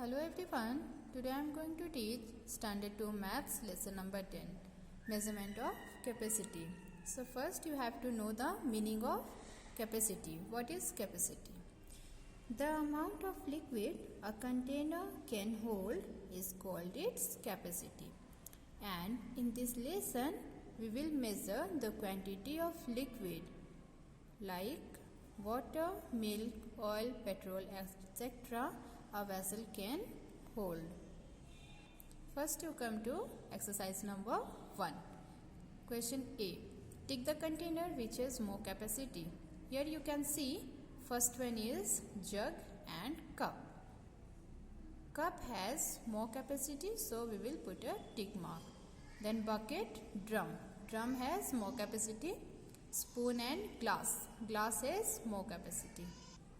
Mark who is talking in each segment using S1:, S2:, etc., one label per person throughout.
S1: Hello everyone, today I am going to teach Standard 2 Maths lesson number 10, Measurement of Capacity. So first you have to know the meaning of capacity. What is capacity? The amount of liquid a container can hold is called its capacity. And in this lesson we will measure the quantity of liquid like water, milk, oil, petrol, etc. a vessel can hold. First you come to exercise number 1. Question A. Take the container which has more capacity. Here you can see first one is jug and cup. Cup has more capacity, so we will put a tick mark. Then bucket, drum. Drum has more capacity. Spoon and glass. Glass has more capacity.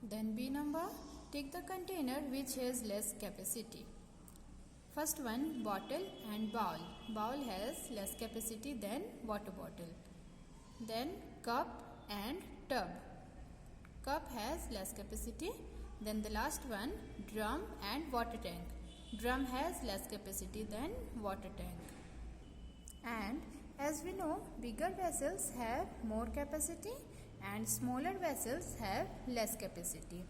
S1: Then B number. Take the container which has less capacity. First one, bottle and bowl. Bowl has less capacity than water bottle. Then cup and tub. Cup has less capacity. Then the last one, drum and water tank. Drum has less capacity than water tank. And as we know, bigger vessels have more capacity and smaller vessels have less capacity.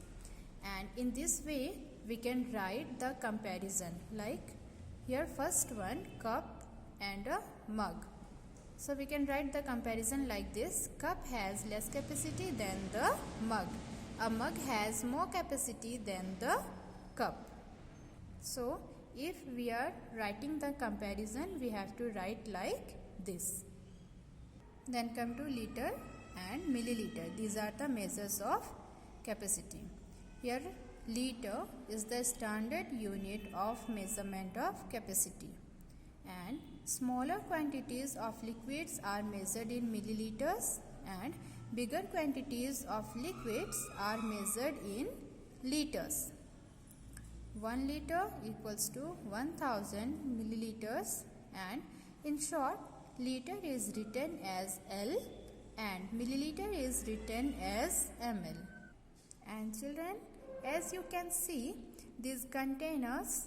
S1: And in this way we can write the comparison, like here first one, cup and a mug. So we can write the comparison like this: cup has less capacity than the mug. A mug has more capacity than the cup. So if we are writing the comparison, we have to write like this. Then come to liter and milliliter. These are the measures of capacity. Here liter is the standard unit of measurement of capacity, and smaller quantities of liquids are measured in milliliters and bigger quantities of liquids are measured in liters. 1 liter equals to 1000 milliliters, and in short liter is written as L and milliliter is written as ml. And children, as you can see, these containers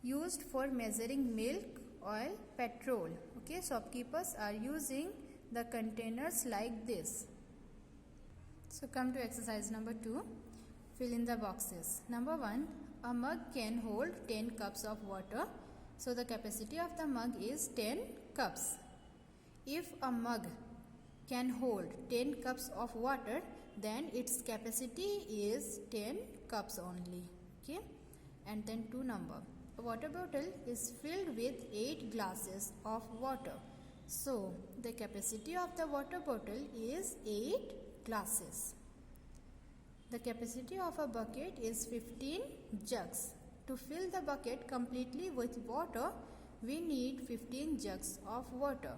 S1: used for measuring milk, oil, petrol. Okay, shopkeepers are using the containers like this. So come to exercise number 2. Fill in the boxes. Number 1, a mug can hold 10 cups of water. So the capacity of the mug is 10 cups. If a mug can hold 10 cups of water, then its capacity is 10 cups only. Okay, and then 2 number. A water bottle is filled with 8 glasses of water. So the capacity of the water bottle is 8 glasses. The capacity of a bucket is 15 jugs. To fill the bucket completely with water, we need 15 jugs of water.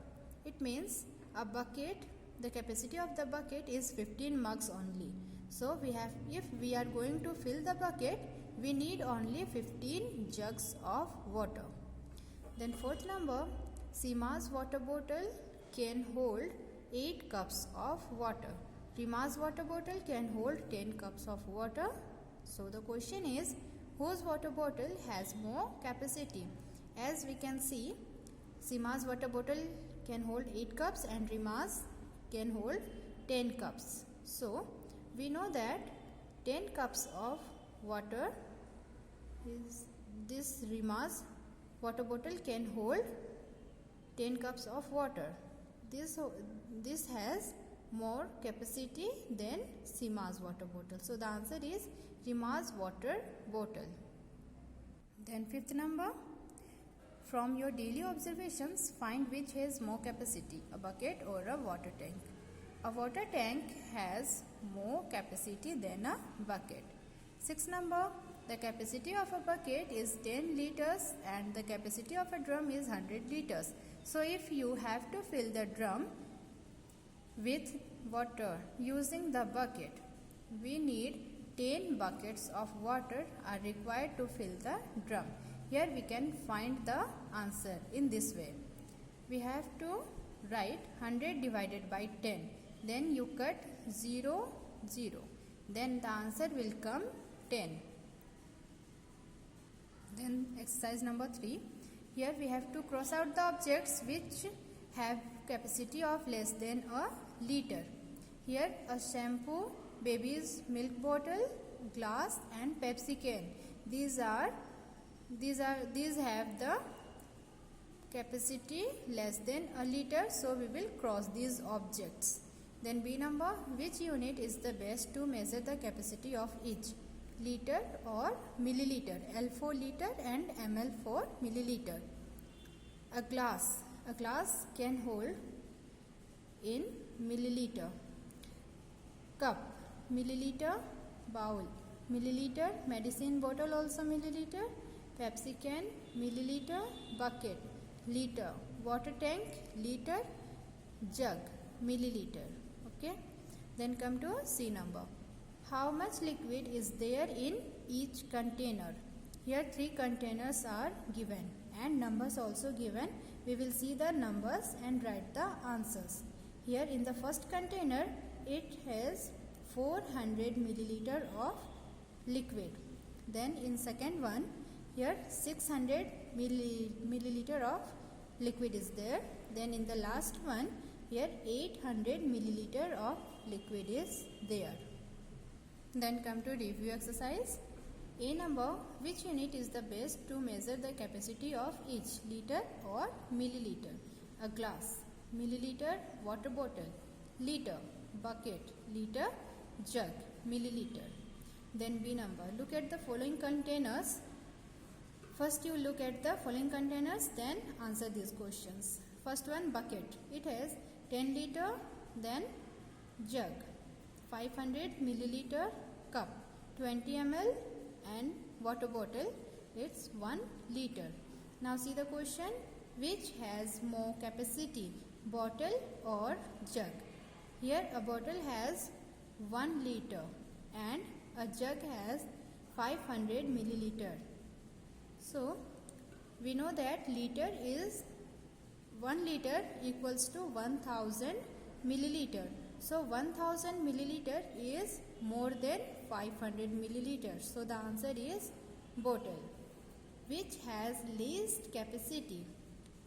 S1: It means a bucket, the capacity of the bucket is 15 mugs only. So if we are going to fill the bucket, we need only 15 jugs of water. Then 4th number, Seema's water bottle can hold 8 cups of water. Rima's water bottle can hold 10 cups of water. So the question is, whose water bottle has more capacity? As we can see, Seema's water bottle can hold 8 cups and Rima's can hold 10 cups. So we know that 10 cups of water is this Rima's water bottle can hold 10 cups of water. This has more capacity than Seema's water bottle. So the answer is Rima's water bottle. Then 5th number, from your daily observations, find which has more capacity, a bucket or a water tank. A water tank has more capacity than a bucket. 6th number, the capacity of a bucket is 10 liters and the capacity of a drum is 100 liters. So if you have to fill the drum with water using the bucket, we need 10 buckets of water are required to fill the drum. Here we can find the answer in this way. We have to write 100 divided by 10. Then you cut 0, 0. Then the answer will come 10. exercise number 3. Here we have to cross out the objects which have capacity of less than a liter. Here a shampoo, baby's milk bottle, glass and Pepsi can. These have the capacity less than a liter, so we will cross these objects. Then B number, which unit is the best to measure the capacity of each? Liter or milliliter? L for liter and ml for milliliter. A glass can hold in milliliter. Cup, milliliter. Bowl, milliliter. Medicine bottle also milliliter. Pepsi can, milliliter. Bucket, liter. Water tank, liter. Jug, milliliter. Okay. Then come to C number. How much liquid is there in each container? Here 3 containers are given and numbers also given. We will see the numbers and write the answers. Here in the first container, it has 400 milliliter of liquid. Then in second one, here 600 milliliter of liquid is there. Then in the last one, here 800 milliliter of liquid is there. Then come to review exercise. A number, which unit is the best to measure the capacity of each? Liter or milliliter? A glass, milliliter. Water bottle, liter. Bucket, liter. Jug, milliliter. Then B number, look at the following containers. First you look at the following containers, then answer these questions. First one, bucket. It has 10 liter. Then jug, 500 milliliter. Cup, 20 ml. And water bottle, it's 1 liter. Now see the question, which has more capacity, bottle or jug? Here a bottle has 1 liter and a jug has 500 milliliter. So we know that liter is 1 liter equals to 1000 milliliter. So 1000 milliliter is more than 500 milliliter. So the answer is bottle. Which has least capacity?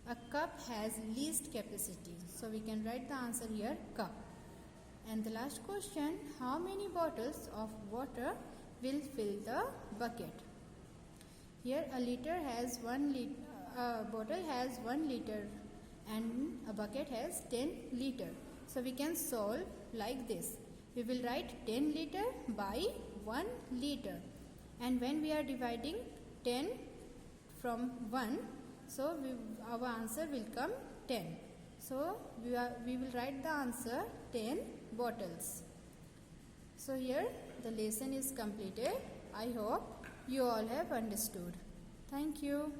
S1: A cup has least capacity. So we can write the answer here, cup. And the last question, how many bottles of water will fill the bucket? Here a liter has 1 liter, a bottle has 1 liter and a bucket has 10 liter. So we can solve like this. We will write 10 liter by 1 liter. And when we are dividing 10 from 1, so our answer will come 10. So we will write the answer 10 bottles. So here the lesson is completed. I hope you all have understood. Thank you.